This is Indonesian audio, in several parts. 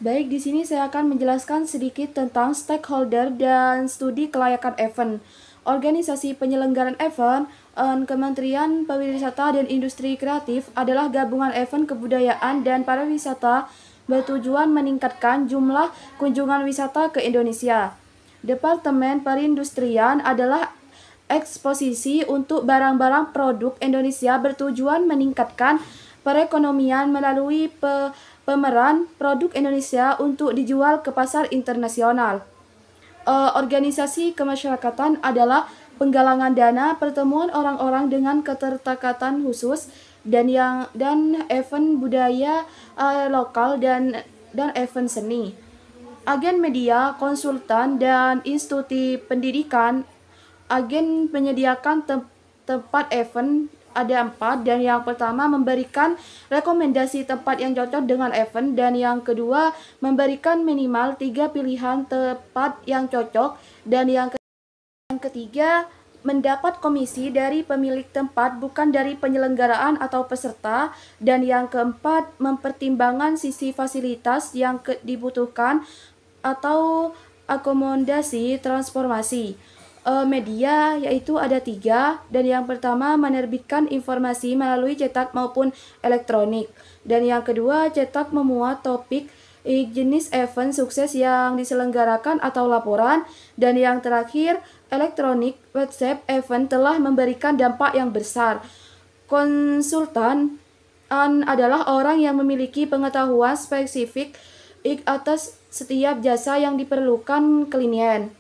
Baik, di sini saya akan menjelaskan sedikit tentang stakeholder dan studi kelayakan event. Organisasi penyelenggaraan event, Kementerian Pariwisata dan Industri Kreatif adalah gabungan event kebudayaan dan pariwisata bertujuan meningkatkan jumlah kunjungan wisata ke Indonesia. Departemen Perindustrian adalah eksposisi untuk barang-barang produk Indonesia bertujuan meningkatkan perekonomian melalui pemeran produk Indonesia untuk dijual ke pasar internasional. Organisasi kemasyarakatan adalah penggalangan dana pertemuan orang-orang dengan keterikatan khusus dan event budaya lokal dan event seni. Agen media, konsultan, dan institusi pendidikan. Agen menyediakan tempat event ada 4, dan yang pertama memberikan rekomendasi tempat yang cocok dengan event, dan yang kedua memberikan minimal 3 pilihan tempat yang cocok, dan yang ketiga mendapat komisi dari pemilik tempat bukan dari penyelenggaraan atau peserta, dan yang keempat mempertimbangkan sisi fasilitas yang dibutuhkan atau akomodasi transformasi. Media yaitu ada 3, dan yang pertama menerbitkan informasi melalui cetak maupun elektronik, dan yang kedua cetak memuat topik jenis event sukses yang diselenggarakan atau laporan, dan yang terakhir elektronik website event telah memberikan dampak yang besar. Konsultan adalah orang yang memiliki pengetahuan spesifik atas setiap jasa yang diperlukan klien.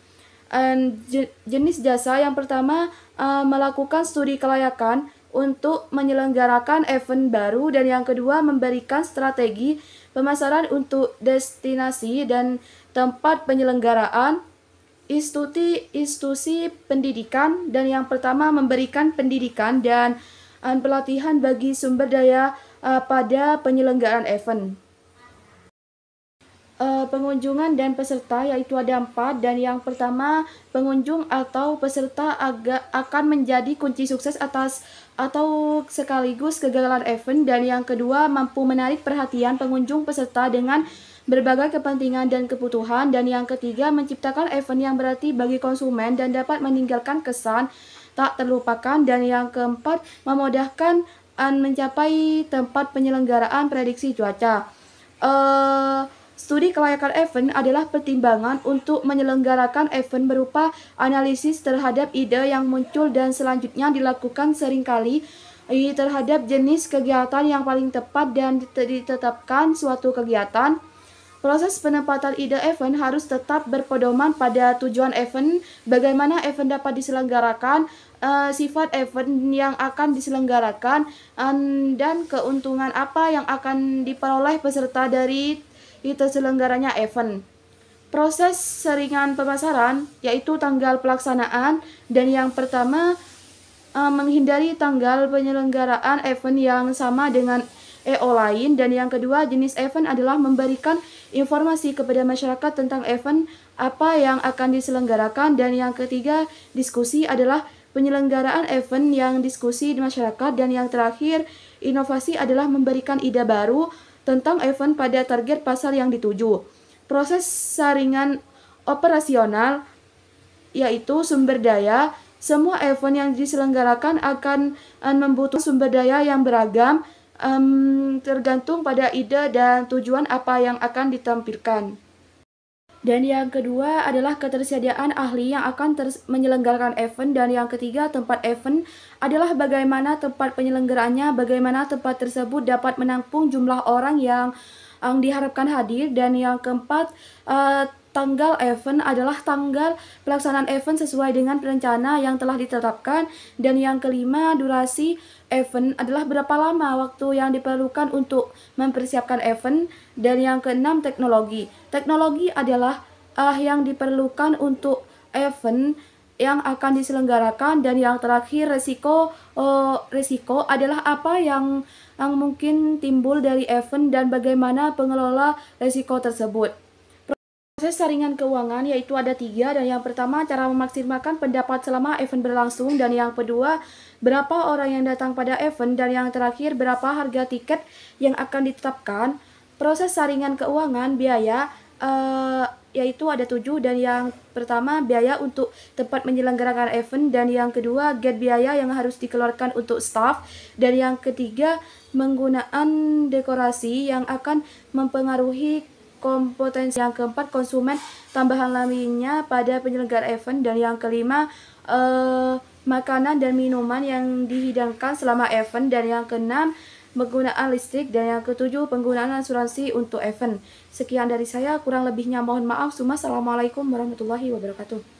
Jenis jasa yang pertama melakukan studi kelayakan untuk menyelenggarakan event baru, dan yang kedua memberikan strategi pemasaran untuk destinasi dan tempat penyelenggaraan institusi pendidikan, dan yang pertama memberikan pendidikan dan pelatihan bagi sumber daya pada penyelenggaraan event. Pengunjungan dan peserta yaitu ada 4, dan yang pertama pengunjung atau peserta akan menjadi kunci sukses atau sekaligus kegagalan event, dan yang kedua mampu menarik perhatian pengunjung peserta dengan berbagai kepentingan dan kebutuhan, dan yang ketiga menciptakan event yang berarti bagi konsumen dan dapat meninggalkan kesan tak terlupakan, dan yang keempat memudahkan mencapai tempat penyelenggaraan prediksi cuaca. Studi kelayakan event adalah pertimbangan untuk menyelenggarakan event berupa analisis terhadap ide yang muncul dan selanjutnya dilakukan seringkali terhadap jenis kegiatan yang paling tepat dan ditetapkan suatu kegiatan. Proses penempatan ide event harus tetap berpedoman pada tujuan event, bagaimana event dapat diselenggarakan, sifat event yang akan diselenggarakan, dan keuntungan apa yang akan diperoleh peserta dari terselenggaranya event. Proses saringan pemasaran yaitu tanggal pelaksanaan, dan yang pertama menghindari tanggal penyelenggaraan event yang sama dengan EO lain, dan yang kedua jenis event adalah memberikan informasi kepada masyarakat tentang event apa yang akan diselenggarakan, dan yang ketiga diskusi adalah penyelenggaraan event yang diskusi di masyarakat, dan yang terakhir inovasi adalah memberikan ide baru tentang event pada target pasar yang dituju. Proses saringan operasional yaitu sumber daya. Semua event yang diselenggarakan akan membutuhkan sumber daya yang beragam, tergantung pada ide dan tujuan apa yang akan ditampilkan. Dan yang kedua adalah ketersediaan ahli yang akan menyelenggarakan event, dan yang ketiga tempat event adalah bagaimana tempat penyelenggaraannya, bagaimana tempat tersebut dapat menampung jumlah orang yang diharapkan hadir, dan yang keempat tanggal event adalah tanggal pelaksanaan event sesuai dengan rencana yang telah ditetapkan, dan yang kelima durasi event adalah berapa lama waktu yang diperlukan untuk mempersiapkan event, dan yang keenam teknologi. Teknologi adalah yang diperlukan untuk event yang akan diselenggarakan, dan yang terakhir resiko adalah apa yang mungkin timbul dari event dan bagaimana pengelola resiko tersebut. Proses saringan keuangan yaitu ada 3, dan yang pertama cara memaksimalkan pendapat selama event berlangsung, dan yang kedua berapa orang yang datang pada event, dan yang terakhir berapa harga tiket yang akan ditetapkan. Proses saringan keuangan biaya yaitu ada 7, dan yang pertama biaya untuk tempat menyelenggarakan event, dan yang kedua gate biaya yang harus dikeluarkan untuk staff, dan yang ketiga penggunaan dekorasi yang akan mempengaruhi kompetensi, yang keempat konsumen tambahan lainnya pada penyelenggara event, dan yang kelima makanan dan minuman yang dihidangkan selama event, dan yang keenam penggunaan listrik, dan yang ketujuh penggunaan asuransi untuk event. Sekian dari saya, kurang lebihnya mohon maaf. Assalamualaikum warahmatullahi wabarakatuh.